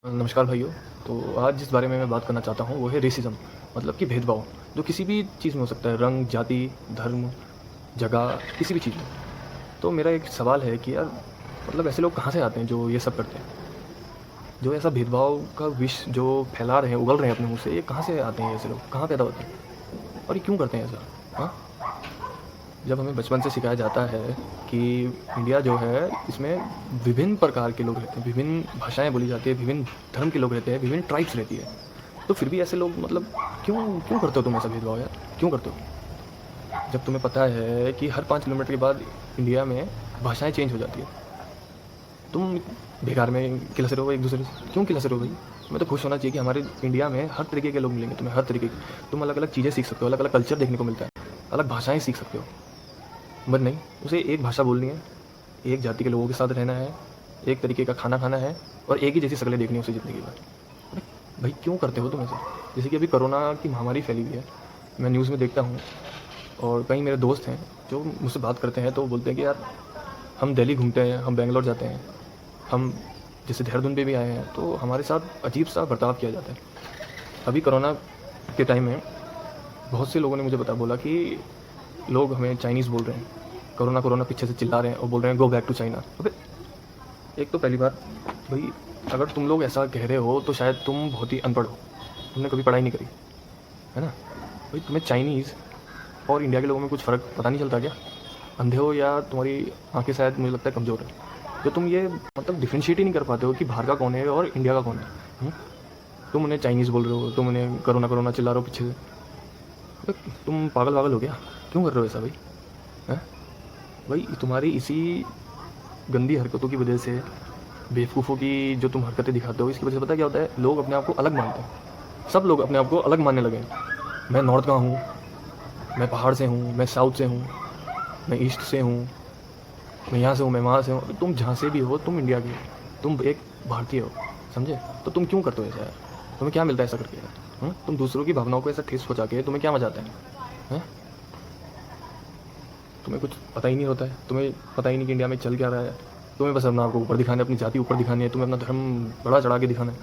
नमस्कार भाइयों। तो आज जिस बारे में मैं बात करना चाहता हूँ वो है रेसिज़्म, मतलब कि भेदभाव, जो किसी भी चीज़ में हो सकता है, रंग, जाति, धर्म, जगह, किसी भी चीज़ में। तो मेरा एक सवाल है कि यार मतलब ऐसे लोग कहाँ से आते हैं जो ये सब करते हैं? जो ऐसा भेदभाव का विष जो फैला रहे हैं, उगल रहे हैं अपने मुँह से, ये कहाँ से आते हैं ऐसे लोग? कहाँ पैदा होते हैं? और ये क्यों करते हैं ऐसा? हाँ? जब हमें बचपन से सिखाया जाता है कि इंडिया जो है इसमें विभिन्न प्रकार के लोग रहते हैं, विभिन्न भाषाएं बोली जाती है, विभिन्न धर्म के लोग रहते हैं, विभिन्न ट्राइब्स रहती है, तो फिर भी ऐसे लोग मतलब क्यों क्यों करते हो तुम ऐसा भेदभाव यार? क्यों करते हो? जब तुम्हें पता है कि हर 5 किलोमीटर के बाद इंडिया में भाषाएं चेंज हो जाती है, तुम बेकार में खिलस रहे हो एक दूसरे से। क्यों खिलस रहे हो भाई? तुम्हें तो खुश होना चाहिए कि हमारे इंडिया में हर तरीके के लोग मिलेंगे तुम्हें, हर तरीके के। तुम अलग अलग चीज़ें सीख सकते हो, अलग अलग कल्चर देखने को मिलता है, अलग भाषाएं सीख सकते हो। बट नहीं, उसे एक भाषा बोलनी है, एक जाति के लोगों के साथ रहना है, एक तरीके का खाना खाना है और एक ही जैसी शक्लें देखनी है उसे ज़िंदगी भर। अरे भाई क्यों करते हो तुम ऐसे? जैसे कि अभी कोरोना की महामारी फैली हुई है, मैं न्यूज़ में देखता हूँ और कई मेरे दोस्त हैं जो मुझसे बात करते हैं तो वो बोलते हैं कि यार हम दिल्ली घूमते हैं, हम बेंगलोर जाते हैं, हम जैसे देहरादून पे भी आए हैं, तो हमारे साथ अजीब सा बर्ताव किया जाता है। अभी कोरोना के टाइम में बहुत से लोगों ने मुझे बोला कि लोग हमें चाइनीज़ बोल रहे हैं, कोरोना कोरोना पीछे से चिल्ला रहे हैं और बोल रहे हैं गो बैक टू चाइना। अबे एक तो पहली बात भाई, अगर तुम लोग ऐसा कह रहे हो तो शायद तुम बहुत ही अनपढ़ हो, तुमने कभी पढ़ाई नहीं करी है ना भाई। तुम्हें चाइनीज़ और इंडिया के लोगों में कुछ फ़र्क पता नहीं चलता क्या? अंधे हो या तुम्हारी आंखें शायद मुझे लगता है कमज़ोर है, जो तुम ये मतलब डिफ्रेंशिएट ही नहीं कर पाते हो कि बाहर का कौन है और इंडिया का कौन है। तुम उन्हें चाइनीज़ बोल रहे हो, तुम उन्हें कोरोना कोरोना चिल्ला रहे हो पीछे से। तुम पागल वागल हो क्या? क्यों कर रहे हो ऐसा भाई? हैं भाई? तुम्हारी इसी गंदी हरकतों की वजह से, बेवकूफ़ों की जो तुम हरकतें दिखाते हो, इसकी वजह से पता क्या होता है? लोग अपने आप को अलग मानते हैं। सब लोग अपने आप को अलग मानने लगे हैं। मैं नॉर्थ का हूँ, मैं पहाड़ से हूँ, मैं साउथ से हूँ, मैं ईस्ट से हूँ, मैं यहाँ से हूँ, मैं वहाँ से हूँ। तुम जहाँ से भी हो, तुम इंडिया के हो, तुम एक भारतीय हो, समझे? तो तुम क्यों करते हो ऐसा यार? तुम्हें क्या मिलता है ऐसा करके यार? तुम दूसरों की भावनाओं को ऐसा ठेस पहुँचा के तुम्हें क्या मजा आता है? तुम्हें कुछ पता ही नहीं होता है, तुम्हें पता ही नहीं कि इंडिया में चल क्या रहा है। तुम्हें बस अपना आपको ऊपर दिखाना है, अपनी जाति ऊपर दिखानी है, तुम्हें अपना धर्म बड़ा चढ़ा के दिखाना है।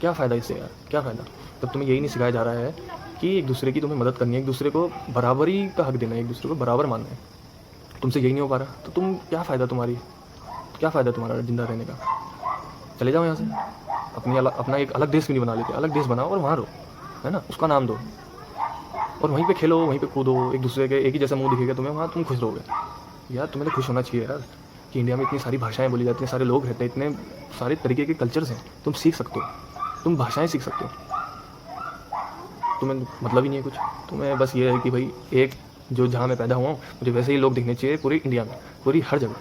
क्या फ़ायदा इससे यार? क्या फ़ायदा? तब तुम्हें यही नहीं सिखाया जा रहा है कि एक दूसरे की तुम्हें मदद करनी है, एक दूसरे को बराबरी का हक देना है, एक दूसरे को बराबर मानना है। तुमसे यही नहीं हो पा रहा तो तुम क्या फ़ायदा क्या फ़ायदा तुम्हारा ज़िंदा रहने का? चले जाओ यहाँ से, अपना एक अलग देश क्यों नहीं बना लेते? अलग देश बनाओ और वहाँ रहो, है ना? उसका नाम दो और वहीं पे खेलो, वहीं पे कूदो, एक दूसरे के एक ही जैसा मुंह दिखेगा तुम्हें, वहाँ तुम खुश रहोगे। यार तुम्हें तो खुश होना चाहिए यार कि इंडिया में इतनी सारी भाषाएं बोली जाती हैं, सारे लोग रहते हैं, इतने सारे तरीके के कल्चर्स हैं, तुम सीख सकते हो, तुम भाषाएं सीख सकते हो। तुम्हें मतलब ही नहीं है कुछ। तुम्हें बस ये है कि भाई एक जो जहाँ मैं पैदा हुआ हूँ मुझे वैसे ही लोग दिखने चाहिए पूरी इंडिया में, पूरी हर जगह,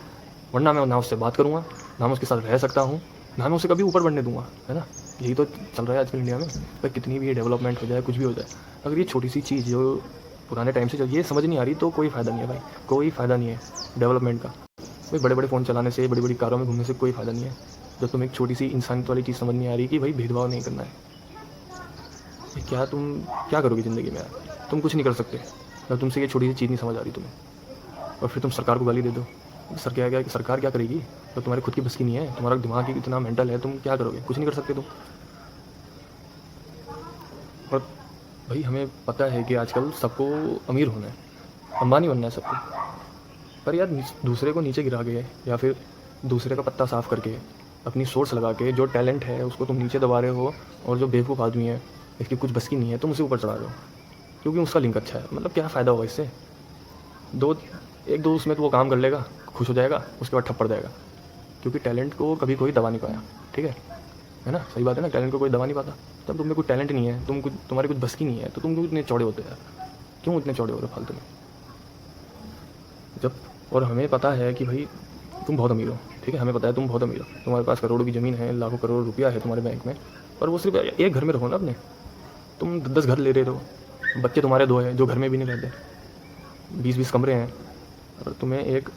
वरना मैं ना उससे बात करूँगा, ना मैं उसके साथ रह सकता हूँ, ना मैं उसे कभी ऊपर बढ़ने दूंगा, है ना? यही तो चल रहा है आजकल इंडिया में। भाई कितनी भी डेवलपमेंट हो जाए, कुछ भी हो जाए, अगर ये छोटी सी चीज़ जो पुराने टाइम से जो ये समझ नहीं आ रही तो कोई फ़ायदा नहीं है भाई, कोई फ़ायदा नहीं है डेवलपमेंट का। भाई बड़े बड़े फ़ोन चलाने से, बड़ी बड़ी कारों में घूमने से कोई फ़ायदा नहीं है जब तुम्हें एक छोटी सी इंसानियत वाली चीज़ समझ नहीं आ रही कि भाई भेदभाव नहीं करना है। क्या तुम क्या करोगे ज़िंदगी में यार? तुम कुछ नहीं कर सकते जब तुमसे ये छोटी सी चीज़ नहीं समझ आ रही तुम्हें, और फिर तुम सरकार को गाली दे दो। सरकार क्या करेगी? तो तुम्हारे खुद की बस की नहीं है, तुम्हारा दिमाग ही इतना मेंटल है, तुम क्या करोगे? कुछ नहीं कर सकते तुम। और भाई हमें पता है कि आजकल सबको अमीर होना है, अंबानी बनना है सबको, पर यार दूसरे को नीचे गिरा के या फिर दूसरे का पत्ता साफ करके, अपनी सोर्स लगा के, जो टैलेंट है उसको तुम नीचे दबा रहे हो, और जो बेवकूफ़ आदमी है इसकी कुछ बस की नहीं है तुम उसे ऊपर चढ़ा रहे हो क्योंकि उसका लिंक अच्छा है। मतलब क्या फ़ायदा होगा इससे? एक दो उसमें तो वो काम कर लेगा, खुश हो जाएगा, उसके बाद ठप पड़ जाएगा, क्योंकि टैलेंट को कभी कोई दबा नहीं पाया। ठीक है ना? सही बात है ना? टैलेंट को कोई दबा नहीं पाता। जब तुम में कोई टैलेंट नहीं है, तुम्हारी कुछ बस की नहीं है, तो तुम क्यों इतने चौड़े होते हैं? क्यों इतने चौड़े हो रहे फालतू में? जब और हमें पता है कि भाई तुम बहुत अमीर हो, ठीक है, हमें पता है तुम बहुत अमीर हो, तुम्हारे पास करोड़ों की ज़मीन है, लाखों करोड़ रुपया है तुम्हारे बैंक में, पर वो सिर्फ एक घर में रहो ना अपने। तुम 10 घर ले रहे हो, बच्चे तुम्हारे 2 हैं जो घर में भी नहीं रहते, 20-20 कमरे हैं, और तुम्हें एक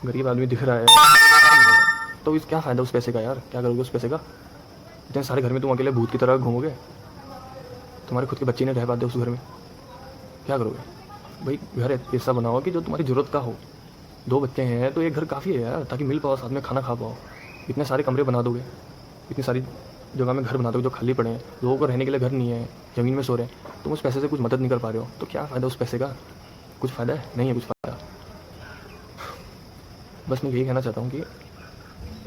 गरीब आदमी दिख रहा है, तो इस क्या फ़ायदा उस पैसे का यार? क्या करोगे उस पैसे का? इतने सारे घर में तुम अकेले भूत की तरह घूमोगे, तुम्हारे खुद के बच्चे नहीं रह पाते उस घर में, क्या करोगे? भाई घर ऐसा बनाओ कि जो तुम्हारी ज़रूरत का हो। 2 बच्चे हैं तो एक घर काफ़ी है यार, ताकि मिल पाओ, साथ में खाना खा पाओ। इतने सारे कमरे बना दोगे, इतनी सारी जगह में घर बनाते हो जो खाली पड़े हैं, लोगों को रहने के लिए घर नहीं है, ज़मीन में सो रहे हैं, तुम उस पैसे से कुछ मदद नहीं कर पा रहे हो, तो क्या फ़ायदा उस पैसे का? कुछ फ़ायदा है? नहीं है कुछ फ़ायदा। बस मैं यही कहना चाहता हूँ कि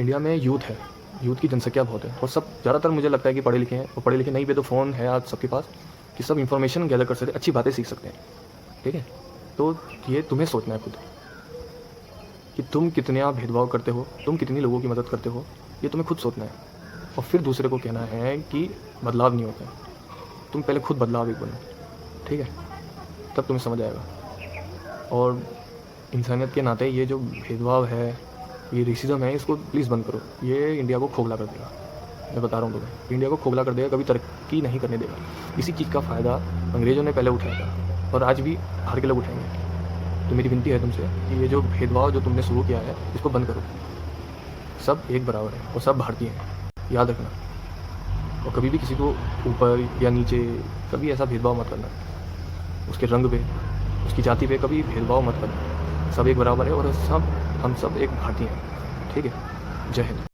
इंडिया में यूथ है, यूथ की जनसंख्या बहुत है, और सब ज़्यादातर मुझे लगता है कि पढ़े लिखे हैं, और पढ़े लिखे नहीं भी तो फ़ोन है आज सबके पास कि सब इन्फॉर्मेशन गैदर कर सकते हैं, अच्छी बातें सीख सकते हैं। ठीक है, तो ये तुम्हें सोचना है खुद कि तुम कितना भेदभाव करते हो, तुम कितनी लोगों की मदद करते हो, ये तुम्हें खुद सोचना है, और फिर दूसरे को कहना है कि बदलाव नहीं होता है। तुम पहले खुद बदलाव एक बनो, ठीक है, तब तुम्हें समझ आएगा। और इंसानियत के नाते ये जो भेदभाव है, ये रेसिज्म है, इसको प्लीज़ बंद करो। ये इंडिया को खोखला कर देगा, मैं बता रहा हूँ तुम्हें, इंडिया को खोखला कर देगा, कभी तरक्की नहीं करने देगा। इसी चीज़ का फ़ायदा अंग्रेज़ों ने पहले उठाया था, और आज भी बाहर के लोग उठाएंगे। तो मेरी विनती है तुमसे कि ये जो भेदभाव जो तुमने शुरू किया है, इसको बंद करो। सब एक बराबर है और सब भारतीय हैं, याद रखना। और कभी भी किसी को ऊपर या नीचे कभी ऐसा भेदभाव मत करना, उसके रंग पे, उसकी जाति पे कभी भेदभाव मत करना। सब एक बराबर है और हम सब एक भारतीय हैं। ठीक है, जय हिंद।